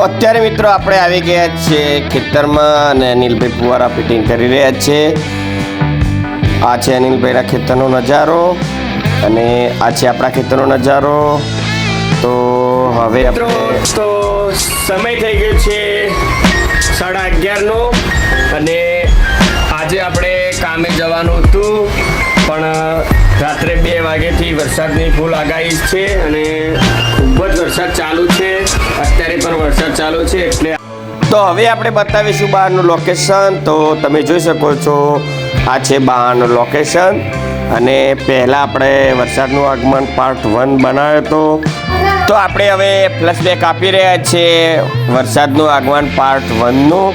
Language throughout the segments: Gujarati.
અત્યારે મિત્રો આપણે આવી ગયા છીએ ખેતરમાં અને અનિલભાઈ ફુવારા ફિટિંગ કરી રહ્યા છે। આ છે અનિલભાઈના ખેતરનો નજારો અને આ છે આપણા ખેતરનો નજારો। તો હવે તો સમય થઈ ગયો છે 11:30નો અને આજે આપણે કામે જવાનું હતું પણ રાત્રે 2 વાગ્યાથી વરસાદની ફૂલ આગાહી છે અને ખૂબ જ વરસાદ ચાલુ છે। અત્યારે પણ વરસાદ ચાલુ છે એટલે તો હવે આપણે બતાવીશું બહારનું લોકેશન। તો તમે જોઈ શકો છો આ છે બહારનું લોકેશન અને પહેલાં આપણે વરસાદનું આગમન પાર્ટ 1 બનાવ્યો હતો। તો આપણે હવે ફ્લેશબેક આપી રહ્યા છીએ વરસાદનું આગમન પાર્ટ 1નું।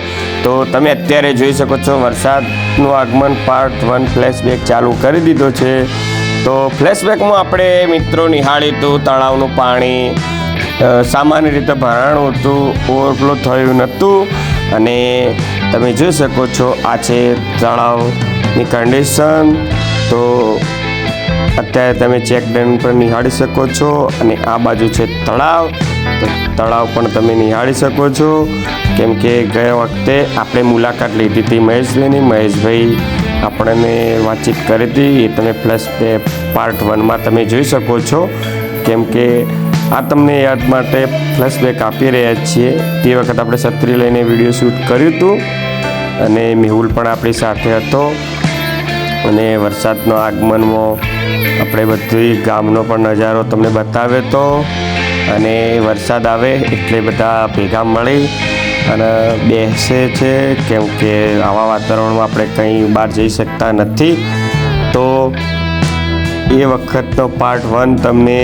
તો તમે અત્યારે જોઈ શકો છો વરસાદનું આગમન પાર્ટ 1 ફ્લેશબેક ચાલુ કરી દીધો છે। તો ફ્લેશબેકમાં આપણે મિત્રો નિહાળ્યું હતું તળાવનું પાણી સામાન્ય રીતે ભરાણું હતું, ઓવરફ્લો થયું નહોતું અને તમે જોઈ શકો છો આ છે તળાવની કન્ડિશન। તો અત્યારે તમે ચેક ડેમ પર નિહાળી શકો છો અને આ બાજુ છે તળાવ। તો તળાવ પણ તમે નિહાળી શકો છો કેમ કે ગયા વખતે આપણે મુલાકાત લીધી હતી મહેશભાઈની। મહેશભાઈ આપણને વાતચીત કરી હતી એ તમે પ્લસ પાર્ટ 1માં તમે જોઈ શકો છો કેમ કે આ તમને યાદ માટે ફ્લેશબેક આપી રહ્યા છીએ। તે વખત આપણે છત્રી લઈને વિડીયો શૂટ કર્યું હતું અને મેહુલ પણ આપણી સાથે હતો અને વરસાદના આગમનમાં આપણે બધી ગામનો પણ નજારો તમને બતાવ્યો હતો અને વરસાદ આવે એટલે બધા ભેગા મળી અને બેસે છે કેમ કે આવા વાતાવરણમાં આપણે કંઈ બહાર જઈ શકતા નથી। તો એ વખતનો પાર્ટ 1 તમને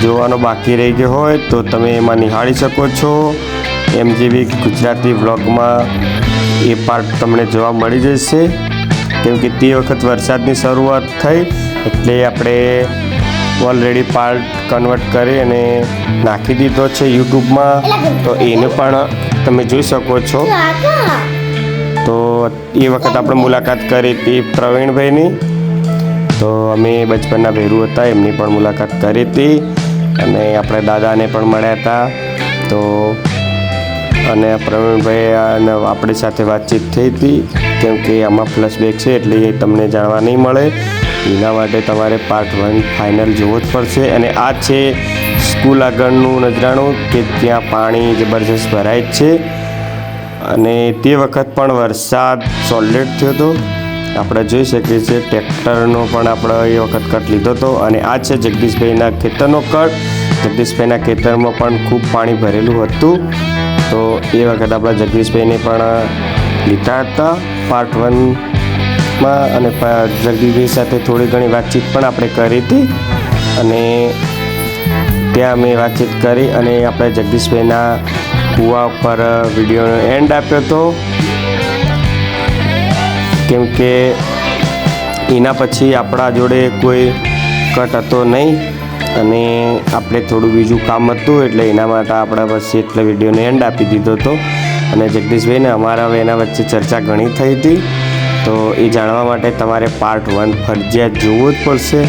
જોવાનો બાકી રહી ગયો હોય તો તમે એમાં નિહાળી શકો છો। MGV ગુજરાતી વ્લોગમાં એ પાર્ટ તમને જોવા મળી જશે કેમ કે તે વખત વરસાદની શરૂઆત થઈ એટલે આપણે ઓલરેડી પાર્ટ કન્વર્ટ કરી અને નાખી દીધો છે યુટ્યુબમાં। તો એને પણ તમે જોઈ શકો છો। તો એ વખત આપણે મુલાકાત કરી હતી પ્રવીણભાઈની। તો અમે બચપનના ભેરુ હતા એમની પણ મુલાકાત કરી હતી અને આપણે દાદાને પણ મળ્યા હતા। તો અને પ્રવીણભાઈ અને આપણી સાથે વાતચીત થઈ હતી કેમ કે આમાં ફ્લેશબેક છે એટલે એ તમને જાણવા નહીં મળે, એના માટે તમારે પાર્ટ 1 ફાઇનલ જોવો જ પડશે। અને આ છે સ્કૂલ આગળનું નજરાણું કે ત્યાં પાણી જબરજસ્ત ભરાય જ છે અને તે વખત પણ વરસાદ સોલિડ થયો હતો। આપણે જોઈ શકીએ છીએ ટ્રેક્ટરનો પણ આપણે એ વખત કટ લીધો હતો અને આ છે જગદીશભાઈના ખેતરનો કટ। જગદીશભાઈના ખેતરમાં પણ ખૂબ પાણી ભરેલું હતું તો એ વખત આપણા જગદીશભાઈને પણ લીધા હતા પાર્ટ 1માં અને જગદીશભાઈ સાથે થોડી ઘણી વાતચીત પણ આપણે કરી હતી અને ત્યાં મેં વાતચીત કરી અને આપણે જગદીશભાઈના કૂવા ઉપર વિડીયોનો એન્ડ આપ્યો હતો કેમ કે એના પછી આપણા જોડે કોઈ કટ હતો નહીં અને આપણે થોડું બીજું કામ હતું એટલે એના માટે આપણે પછી એટલે વિડીયોને એન્ડ આપી દીધો હતો અને જગદીશભાઈને અમારા હવે એના વચ્ચે ચર્ચા ઘણી થઈ હતી। તો એ જાણવા માટે તમારે પાર્ટ 1 ફરજિયાત જોવું જ પડશે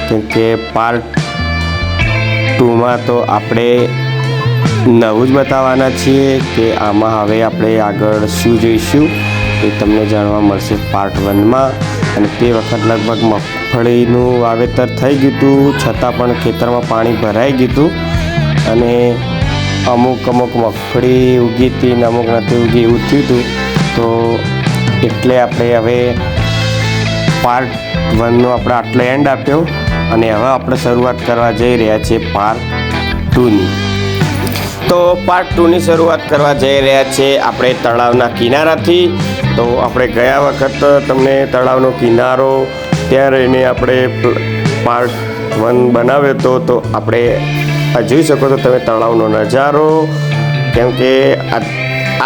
કેમ કે પાર્ટ 2માં તો આપણે નવું જ બતાવવાના છીએ કે આમાં હવે આપણે આગળ શું જોઈશું એ તમને જાણવા મળશે પાર્ટ 1માં। અને તે વખત લગભગ મગફળીનું વાવેતર થઈ ગયું હતું છતાં પણ ખેતરમાં પાણી ભરાઈ ગયું હતું અને અમુક મગફળી ઉગી હતી ને અમુક નથી ઉગી એવું થયું હતું। તો એટલે આપણે હવે પાર્ટ 1નો આપણે આટલો એન્ડ આપ્યો અને હવે આપણે શરૂઆત કરવા જઈ રહ્યા છીએ પાર્ટ 2ની। તો પાર્ટ 2ની શરૂઆત કરવા જઈ રહ્યા છીએ આપણે તળાવના કિનારાથી। તો આપણે ગયા વખત તમને તળાવનો કિનારો ત્યાં રહીને આપણે પાર્ટ 1 બનાવ્યો હતો તો આપણે આ જોઈ શકો છો તમે તળાવનો નજારો કેમ કે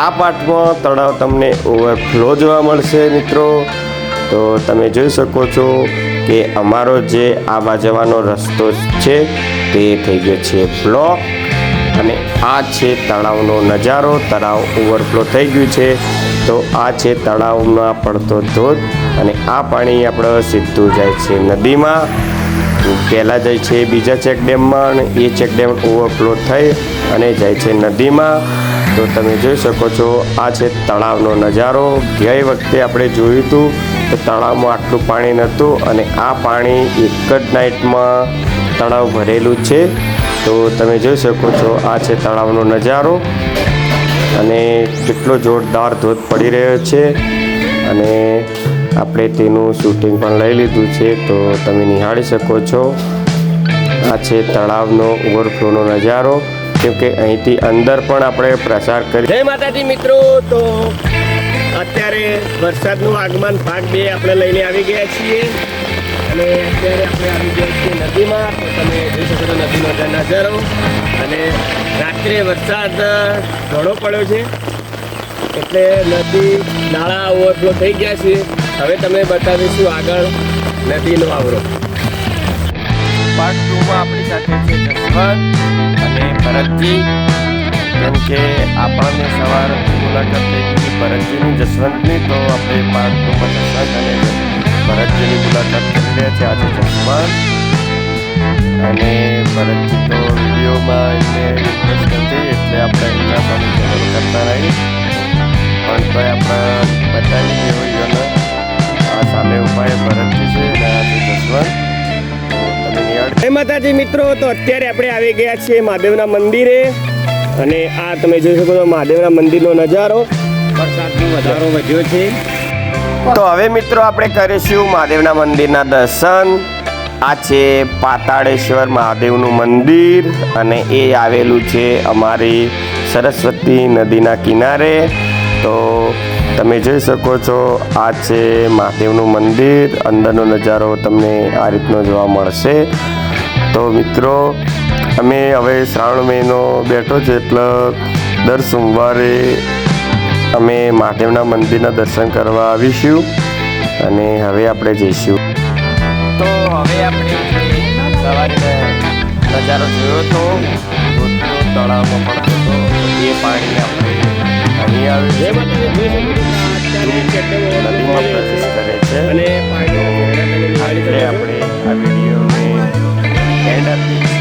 આ પાર્ટમાં તળાવ તમને ઓવરફ્લો જોવા મળશે મિત્રો। તો તમે જોઈ શકો છો કે અમારો જે આવા જવાનો રસ્તો છે તે થઈ ગયો છે બ્લોક અને આ છે તળાવનો નજારો। તળાવ ઓવરફ્લો થઈ ગયું છે તો આ છે તળાવમાં પડતો ધોધ અને આ પાણી આપણે સીધું જાય છે નદીમાં। પહેલાં જાય છે બીજા ચેકડેમમાં અને એ ચેકડેમ ઓવરફ્લો થઈ અને જાય છે નદીમાં। તો તમે જોઈ શકો છો આ છે તળાવનો નજારો. ગઈ વખતે આપણે જોયું હતું તો તળાવમાં આટલું પાણી નહોતું અને આ પાણી એક જ નાઇટમાં તળાવ ભરેલું છે. તો તમે જોઈ શકો છો આ છે તળાવનો નજારો અને કેટલો જોરદાર ધોધ પડી રહ્યો છે અને આપણે તેનું શૂટિંગ પણ લઈ લીધું છે. તો તમે નિહાળી શકો છો આ છે તળાવનો ઓવરફ્લોનો નજારો, કેમકે અહીંથી અંદર પણ આપણે પ્રસાર કરી. જય માતાજી મિત્રો, તો અત્યારે વરસાદનું આગમન ભાગ 2 આપણે લઈને આવી ગયા છીએ અને અત્યારે આપણે આવી ગયા છીએ નદીમાં. તો તમે જોઈ શકો છો નદીનો નજારો અને રાત્રે વરસાદ ઘણો પડ્યો છે એટલે નદી નાળા ઓવરફ્લો થઈ ગયા છે. હવે તમે બતાવીશું આગળ નદીનો આવરો. પાર્ટ 2માં આપણી સાથે છે જસવંત અને ભરતજી, કેમ કે આપણને સવાર મુલાકાત થઈ ગઈ ભરતજીની જસવંતની, તો આપણે પાર્ટ 2માં જસવંત અને ભરતજીની મુલાકાત કરી રહ્યા છે. આજે જસવંત અને ભરતજી તો વિડીયોમાં એમને ઇન્ટરેસ્ટ નથી એટલે આપણે એમના સામે ચેનલ કરતા રહી, પણ તો આપણે બતાવી દેવું આ સામે ઉપાય ભરતજી છે અને આજે જસવંત. જય માતાજી મિત્રો, તો અત્યારે આપણે આવી ગયા છીએ મહાદેવના મંદિરે અને આ તમે જોઈ શકો છો મહાદેવના મંદિરનો નજારો. વરસાદનો વધારો વધ્યો છે તો હવે મિત્રો આપણે કરીશું મહાદેવના મંદિરના દર્શન. આ છે પાતાળેશ્વર મહાદેવનું મંદિર અને એ આવેલું છે અમારી સરસ્વતી નદીના કિનારે. તો તમે જોઈ શકો છો આ છે મહાદેવનું મંદિર. અંદરનો નજારો તમને આ રીતનો જોવા મળશે. તો મિત્રો અમે હવે શ્રાવણ મહિનો બેઠો છે એટલે દર સોમવારે અમે મહાદેવના મંદિરના દર્શન કરવા આવીશું અને હવે આપણે જઈશું. તો હવે આપણે સવારે નજારો જોયો હતો તળાવમાં પડતો હતો એ પાણી આપણે અહીં આવે છે નદીમાં પ્રવેશ કરે છે અને આપણે આ વિડીયોને એન્ડ આપીએ છીએ.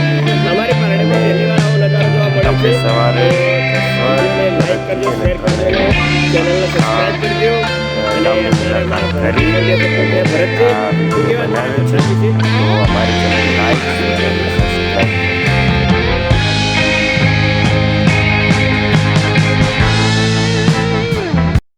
આપણે સવારે લાઈક કરજો, શેર કરજો, ચેનલને સબસ્ક્રાઈબ કરજો અને ભરતજી બનાવ્યો છે તો અમારી ચેનલ લાઈક શેર અને સબસ્ક્રાઈબ